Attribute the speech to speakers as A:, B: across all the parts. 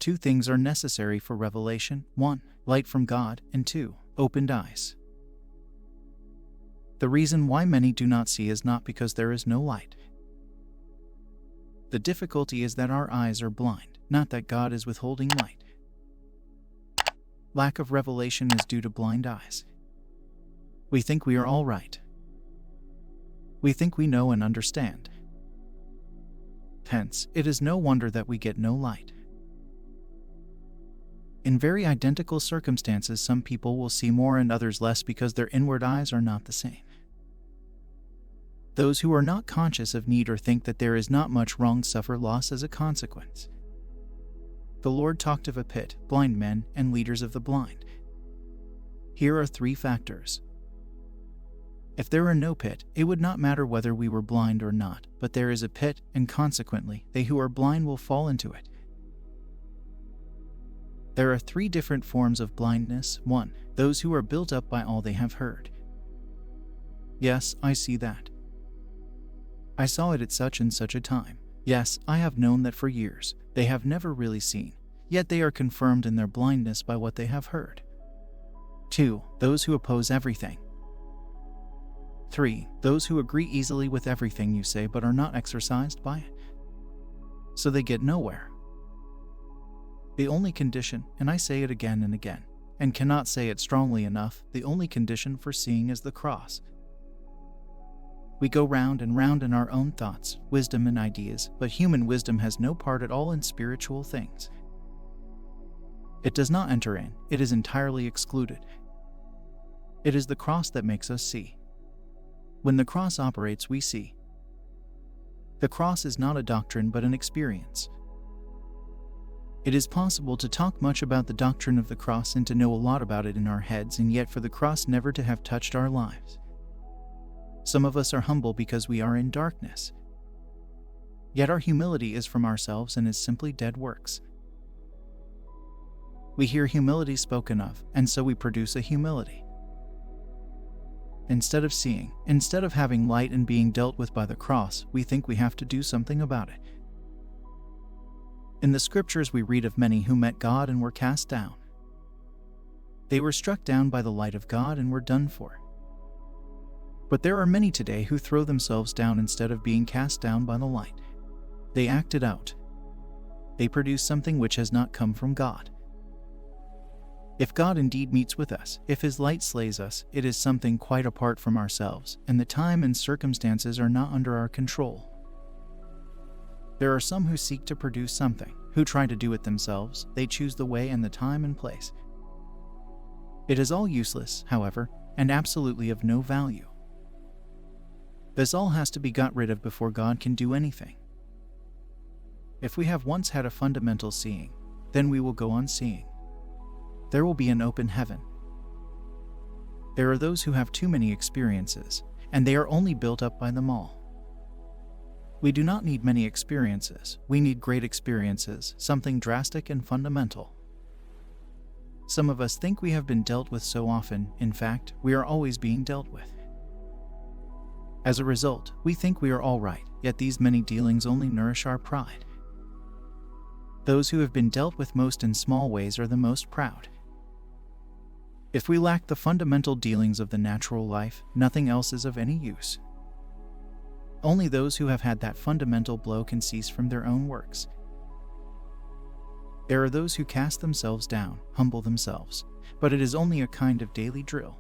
A: Two things are necessary for revelation: 1. Light from God, and 2. Opened eyes. The reason why many do not see is not because there is no light. The difficulty is that our eyes are blind, not that God is withholding light. Lack of revelation is due to blind eyes. We think we are all right. We think we know and understand. Hence, it is no wonder that we get no light. In very identical circumstances, some people will see more and others less because their inward eyes are not the same. Those who are not conscious of need or think that there is not much wrong suffer loss as a consequence. The Lord talked of a pit, blind men, and leaders of the blind. Here are 3 factors. If there were no pit, it would not matter whether we were blind or not, but there is a pit, and consequently, they who are blind will fall into it. There are 3 different forms of blindness. 1. Those who are built up by all they have heard. Yes, I see that. I saw it at such and such a time. Yes, I have known that for years. They have never really seen, yet they are confirmed in their blindness by what they have heard. 2. Those who oppose everything. 3. Those who agree easily with everything you say but are not exercised by it. So they get nowhere. The only condition, and I say it again and again, and cannot say it strongly enough, the only condition for seeing is the cross. We go round and round in our own thoughts, wisdom and ideas, but human wisdom has no part at all in spiritual things. It does not enter in, it is entirely excluded. It is the cross that makes us see. When the cross operates, we see. The cross is not a doctrine but an experience. It is possible to talk much about the doctrine of the cross and to know a lot about it in our heads, and yet for the cross never to have touched our lives. Some of us are humble because we are in darkness. Yet our humility is from ourselves and is simply dead works. We hear humility spoken of, and so we produce a humility. Instead of seeing, instead of having light and being dealt with by the cross, we think we have to do something about it. In the scriptures we read of many who met God and were cast down. They were struck down by the light of God and were done for. But there are many today who throw themselves down instead of being cast down by the light. They act it out. They produce something which has not come from God. If God indeed meets with us, if His light slays us, it is something quite apart from ourselves, and the time and circumstances are not under our control. There are some who seek to produce something, who try to do it themselves. They choose the way and the time and place. It is all useless, however, and absolutely of no value. This all has to be got rid of before God can do anything. If we have once had a fundamental seeing, then we will go on seeing. There will be an open heaven. There are those who have too many experiences, and they are only built up by them all. We do not need many experiences, we need great experiences, something drastic and fundamental. Some of us think we have been dealt with so often, in fact, we are always being dealt with. As a result, we think we are all right, yet these many dealings only nourish our pride. Those who have been dealt with most in small ways are the most proud. If we lack the fundamental dealings of the natural life, nothing else is of any use. Only those who have had that fundamental blow can cease from their own works. There are those who cast themselves down, humble themselves, but it is only a kind of daily drill.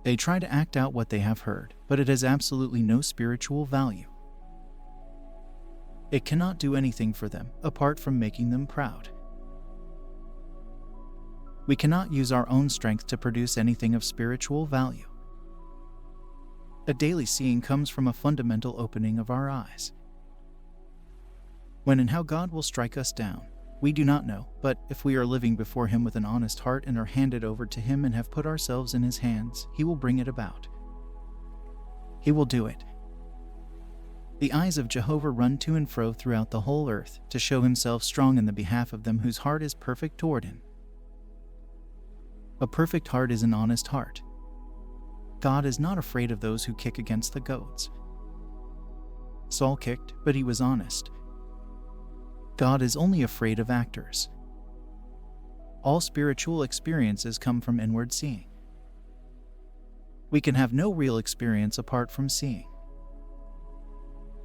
A: They try to act out what they have heard, but it has absolutely no spiritual value. It cannot do anything for them, apart from making them proud. We cannot use our own strength to produce anything of spiritual value. A daily seeing comes from a fundamental opening of our eyes. When and how God will strike us down, we do not know, but if we are living before Him with an honest heart and are handed over to Him and have put ourselves in His hands, He will bring it about. He will do it. The eyes of Jehovah run to and fro throughout the whole earth, to show Himself strong in the behalf of them whose heart is perfect toward Him. A perfect heart is an honest heart. God is not afraid of those who kick against the goads. Saul kicked, but he was honest. God is only afraid of actors. All spiritual experiences come from inward seeing. We can have no real experience apart from seeing.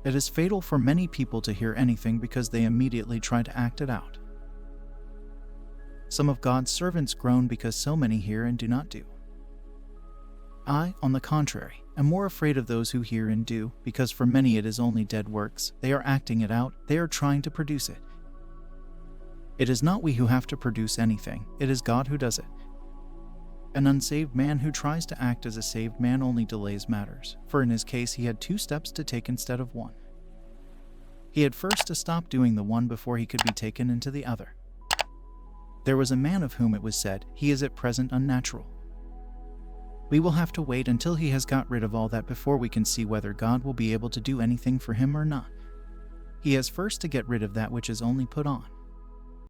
A: It is fatal for many people to hear anything because they immediately try to act it out. Some of God's servants groan because so many hear and do not do. I, on the contrary, am more afraid of those who hear and do, because for many it is only dead works. They are acting it out, they are trying to produce it. It is not we who have to produce anything, it is God who does it. An unsaved man who tries to act as a saved man only delays matters, for in his case he had 2 steps to take instead of 1. He had first to stop doing the one before he could be taken into the other. There was a man of whom it was said, he is at present unnatural. We will have to wait until he has got rid of all that before we can see whether God will be able to do anything for him or not. He has first to get rid of that which is only put on.